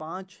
5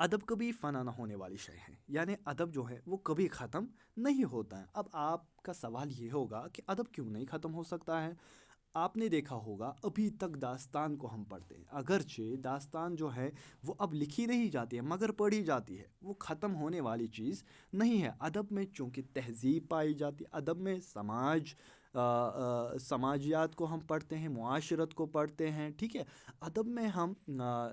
ادب کبھی فنا نہ ہونے والی شے ہے، یعنی ادب جو ہے وہ کبھی ختم نہیں ہوتا ہے۔ اب آپ کا سوال یہ ہوگا کہ ادب کیوں نہیں ختم ہو سکتا ہے؟ آپ نے دیکھا ہوگا ابھی تک داستان کو ہم پڑھتے ہیں، اگرچہ داستان جو ہے وہ اب لکھی نہیں جاتی ہے مگر پڑھی جاتی ہے، وہ ختم ہونے والی چیز نہیں ہے۔ ادب میں چونکہ تہذیب پائی جاتی ہے، ادب میں سماجیات کو ہم پڑھتے ہیں، معاشرت کو پڑھتے ہیں، ٹھیک ہے۔ ادب میں ہم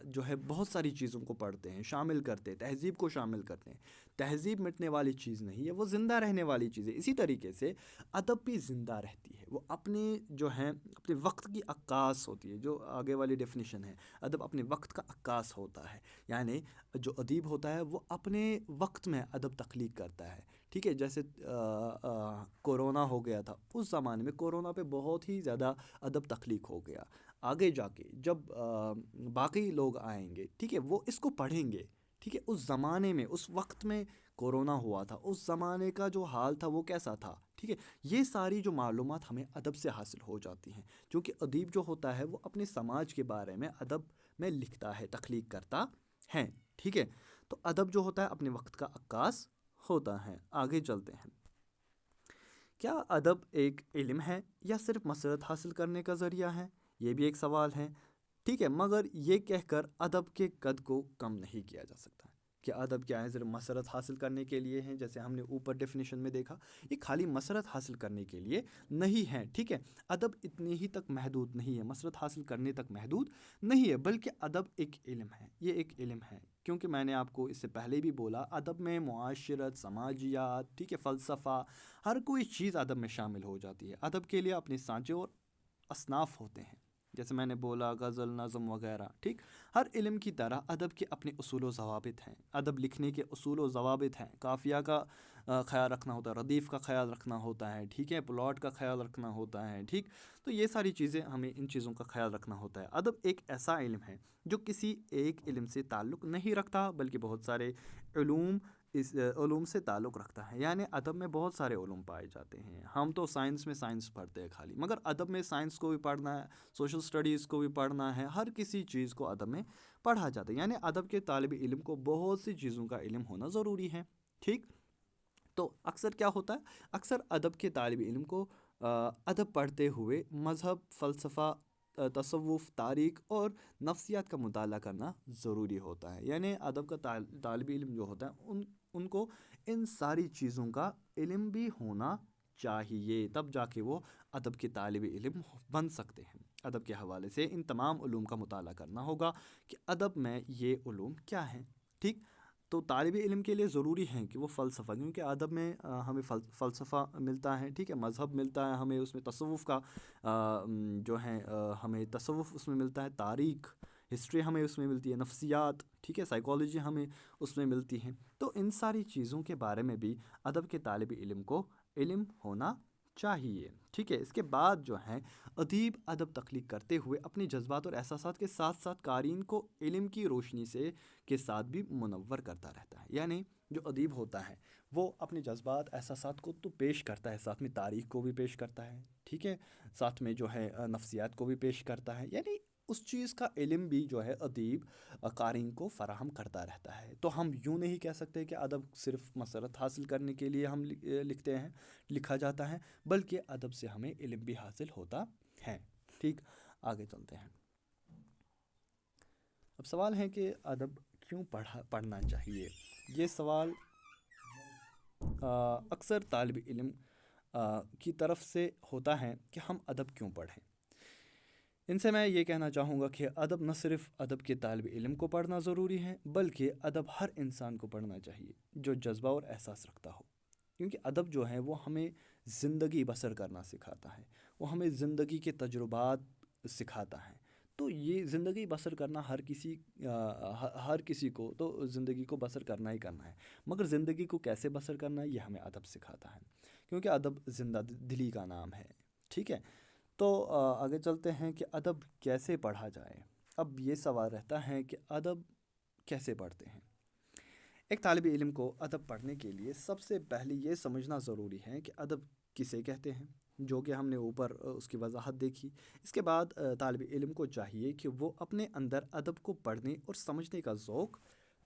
جو ہے بہت ساری چیزوں کو پڑھتے ہیں، شامل کرتے ہیں، تہذیب کو شامل کرتے ہیں۔ تہذیب مٹنے والی چیز نہیں ہے، وہ زندہ رہنے والی چیز ہے۔ اسی طریقے سے ادب بھی زندہ رہتی ہے، وہ اپنے جو ہے اپنے وقت کی عکاس ہوتی ہے، جو آگے والی ڈیفینیشن ہے، ادب اپنے وقت کا عکاس ہوتا ہے، یعنی جو ادیب ہوتا ہے وہ اپنے وقت میں ادب تخلیق کرتا ہے، ٹھیک ہے۔ جیسے کورونا ہو گیا تھا، اس زمانے میں کورونا پہ بہت ہی زیادہ ادب تخلیق ہو گیا۔ آگے جا کے جب باقی لوگ آئیں گے، ٹھیک ہے، وہ اس کو پڑھیں گے، ٹھیک ہے۔ اس زمانے میں، اس وقت میں کورونا ہوا تھا، اس زمانے کا جو حال تھا وہ کیسا تھا، ٹھیک ہے۔ یہ ساری جو معلومات ہمیں ادب سے حاصل ہو جاتی ہیں، کیونکہ ادیب جو ہوتا ہے وہ اپنے سماج کے بارے میں ادب میں لکھتا ہے، تخلیق کرتا ہے، ٹھیک ہے۔ تو ادب جو ہوتا ہے اپنے وقت کا عکاس ہوتا ہے۔ آگے چلتے ہیں۔ کیا ادب ایک علم ہے یا صرف مسرت حاصل کرنے کا ذریعہ ہے؟ یہ بھی ایک سوال ہے، ٹھیک ہے۔ مگر یہ کہہ کر ادب کے قد کو کم نہیں کیا جا سکتا کہ ادب کیا ہے، صرف مسرت حاصل کرنے کے لیے ہیں، جیسے ہم نے اوپر ڈیفینیشن میں دیکھا۔ یہ خالی مسرت حاصل کرنے کے لیے نہیں ہے، ٹھیک ہے۔ ادب اتنی ہی تک محدود نہیں ہے، مسرت حاصل کرنے تک محدود نہیں ہے، بلکہ ادب ایک علم ہے، یہ ایک علم ہے، کیونکہ میں نے آپ کو اس سے پہلے بھی بولا، ادب میں معاشرت، سماجیات، ٹھیک ہے، فلسفہ، ہر کوئی چیز ادب میں شامل ہو جاتی ہے۔ ادب کے لیے اپنے سانچے اور اصناف ہوتے ہیں، جیسے میں نے بولا غزل، نظم وغیرہ، ٹھیک۔ ہر علم کی طرح ادب کے اپنے اصول و ضوابط ہیں، ادب لکھنے کے اصول و ضوابط ہیں، قافیہ کا خیال رکھنا ہوتا ہے، ردیف کا خیال رکھنا ہوتا ہے، ٹھیک ہے، پلاٹ کا خیال رکھنا ہوتا ہے، ٹھیک۔ تو یہ ساری چیزیں ہمیں ان چیزوں کا خیال رکھنا ہوتا ہے۔ ادب ایک ایسا علم ہے جو کسی ایک علم سے تعلق نہیں رکھتا، بلکہ بہت سارے علوم سے تعلق رکھتا ہے، یعنی ادب میں بہت سارے علوم پائے جاتے ہیں۔ ہم تو سائنس میں سائنس پڑھتے ہیں خالی، مگر ادب میں سائنس کو بھی پڑھنا ہے، سوشل سٹڈیز کو بھی پڑھنا ہے، ہر کسی چیز کو ادب میں پڑھا جاتا ہے، یعنی ادب کے طالب علم کو بہت سی چیزوں کا علم ہونا ضروری ہے، ٹھیک۔ تو اکثر کیا ہوتا ہے، اکثر ادب کے طالب علم کو ادب پڑھتے ہوئے مذہب، فلسفہ، تصوف، تاریخ اور نفسیات کا مطالعہ کرنا ضروری ہوتا ہے، یعنی ادب کا طالب علم جو ہوتا ہے ان کو ان ساری چیزوں کا علم بھی ہونا چاہیے، تب جا کے وہ ادب کے طالب علم بن سکتے ہیں۔ ادب کے حوالے سے ان تمام علوم کا مطالعہ کرنا ہوگا کہ ادب میں یہ علوم کیا ہیں، ٹھیک۔ تو طالب علم کے لیے ضروری ہے کہ وہ فلسفہ، کیونکہ ادب میں ہمیں فلسفہ ملتا ہے، ٹھیک ہے، مذہب ملتا ہے ہمیں، اس میں تصوف کا جو ہے ہمیں تصوف اس میں ملتا ہے، تاریخ، ہسٹری ہمیں اس میں ملتی ہے، نفسیات، ٹھیک ہے، سائیکالوجی ہمیں اس میں ملتی ہے۔ تو ان ساری چیزوں کے بارے میں بھی ادب کے طالب علم کو علم ہونا چاہیے، ٹھیک ہے۔ اس کے بعد جو ہے ادیب ادب تخلیق کرتے ہوئے اپنی جذبات اور احساسات کے ساتھ ساتھ قارئین کو علم کی روشنی سے کے ساتھ بھی منور کرتا رہتا ہے، یعنی جو ادیب ہوتا ہے وہ اپنے جذبات، احساسات کو تو پیش کرتا ہے، ساتھ میں تاریخ کو بھی پیش کرتا ہے، ٹھیک ہے، ساتھ میں جو ہے نفسیات کو بھی پیش کرتا ہے، یعنی اس چیز کا علم بھی جو ہے ادیب قارئین کو فراہم کرتا رہتا ہے۔ تو ہم یوں نہیں کہہ سکتے کہ ادب صرف مسرت حاصل کرنے کے لیے ہم لکھتے ہیں، لکھا جاتا ہے، بلکہ ادب سے ہمیں علم بھی حاصل ہوتا ہے، ٹھیک۔ آگے چلتے ہیں۔ اب سوال ہے کہ ادب کیوں پڑھنا چاہیے؟ یہ سوال اکثر طالب علم کی طرف سے ہوتا ہے کہ ہم ادب کیوں پڑھیں۔ ان سے میں یہ کہنا چاہوں گا کہ ادب نہ صرف ادب کے طالب علم کو پڑھنا ضروری ہے، بلکہ ادب ہر انسان کو پڑھنا چاہیے جو جذبہ اور احساس رکھتا ہو، کیونکہ ادب جو ہے وہ ہمیں زندگی بسر کرنا سکھاتا ہے، وہ ہمیں زندگی کے تجربات سکھاتا ہے۔ تو یہ زندگی بسر کرنا ہر کسی کو تو زندگی کو بسر کرنا ہی کرنا ہے، مگر زندگی کو کیسے بسر کرنا ہے یہ ہمیں ادب سکھاتا ہے، کیونکہ ادب زندہ دلی کا نام ہے، ٹھیک ہے۔ تو آگے چلتے ہیں کہ ادب کیسے پڑھا جائے۔ اب یہ سوال رہتا ہے کہ ادب کیسے پڑھتے ہیں۔ ایک طالب علم کو ادب پڑھنے کے لیے سب سے پہلے یہ سمجھنا ضروری ہے کہ ادب کسے کہتے ہیں، جو کہ ہم نے اوپر اس کی وضاحت دیکھی۔ اس کے بعد طالب علم کو چاہیے کہ وہ اپنے اندر ادب کو پڑھنے اور سمجھنے کا ذوق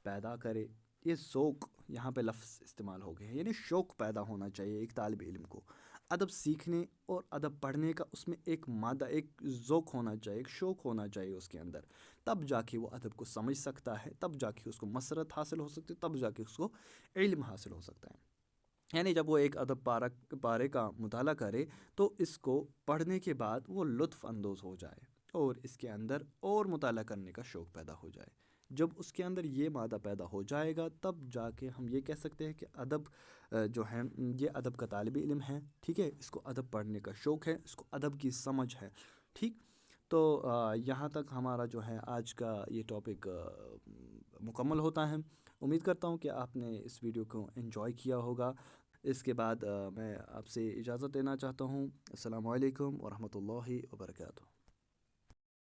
پیدا کرے. یہ ذوق یہاں پہ لفظ استعمال ہو گئے ہیں، یعنی شوق پیدا ہونا چاہیے ایک طالب علم کو ادب سیکھنے اور ادب پڑھنے کا. اس میں ایک مادہ، ایک ذوق ہونا چاہیے، ایک شوق ہونا چاہیے اس کے اندر. تب جا کے وہ ادب کو سمجھ سکتا ہے، تب جا کے اس کو مسرت حاصل ہو سکتی ہے، تب جا کے اس کو علم حاصل ہو سکتا ہے. یعنی جب وہ ایک ادب پارے کا مطالعہ کرے تو اس کو پڑھنے کے بعد وہ لطف اندوز ہو جائے اور اس کے اندر اور مطالعہ کرنے کا شوق پیدا ہو جائے. جب اس کے اندر یہ مادہ پیدا ہو جائے گا تب جا کے ہم یہ کہہ سکتے ہیں کہ ادب جو ہے یہ ادب کا طالب علم ہے. ٹھیک ہے، اس کو ادب پڑھنے کا شوق ہے، اس کو ادب کی سمجھ ہے. ٹھیک. تو یہاں تک ہمارا جو ہے آج کا یہ ٹاپک مکمل ہوتا ہے. امید کرتا ہوں کہ آپ نے اس ویڈیو کو انجوائے کیا ہوگا. اس کے بعد میں آپ سے اجازت لینا چاہتا ہوں. السلام علیکم ورحمۃ اللہ وبرکاتہ.